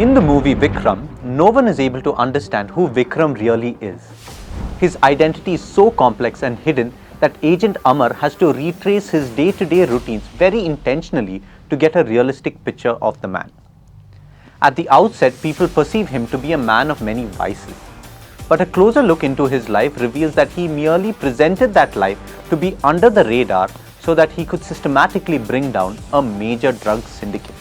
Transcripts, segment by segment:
In the movie Vikram, no one is able to understand who Vikram really is. His identity is so complex and hidden that Agent Amar has to retrace his day-to-day routines very intentionally to get a realistic picture of the man. At the outset, people perceive him to be a man of many vices. But a closer look into his life reveals that he merely presented that life to be under the radar so that he could systematically bring down a major drug syndicate.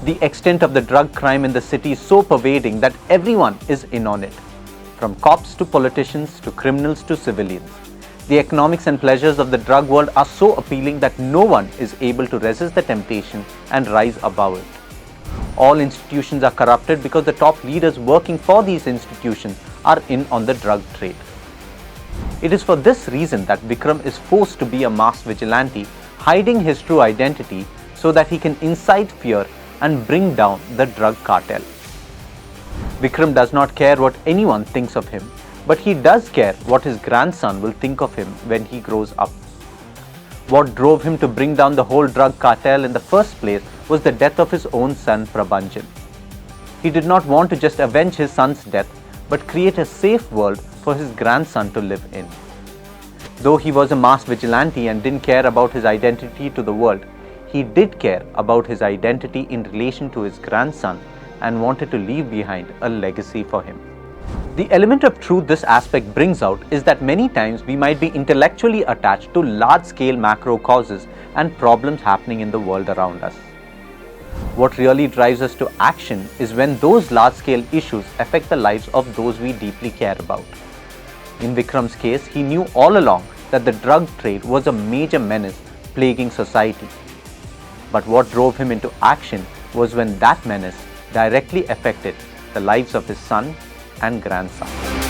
The extent of the drug crime in the city is so pervading that everyone is in on it, from cops to politicians to criminals to civilians. The economics and pleasures of the drug world are so appealing that no one is able to resist the temptation and rise above it. All institutions are corrupted because the top leaders working for these institutions are in on the drug trade. It is for this reason that Vikram is forced to be a mass vigilante, hiding his true identity so that he can incite fear and bring down the drug cartel. Vikram does not care what anyone thinks of him, but he does care what his grandson will think of him when he grows up. What drove him to bring down the whole drug cartel in the first place was the death of his own son Prabhanjan. He did not want to just avenge his son's death, but create a safe world for his grandson to live in. Though he was a mass vigilante and didn't care about his identity to the world, he did care about his identity in relation to his grandson and wanted to leave behind a legacy for him. The element of truth this aspect brings out is that many times we might be intellectually attached to large-scale macro causes and problems happening in the world around us. What really drives us to action is when those large-scale issues affect the lives of those we deeply care about. In Vikram's case, he knew all along that the drug trade was a major menace plaguing society. But what drove him into action was when that menace directly affected the lives of his son and grandson.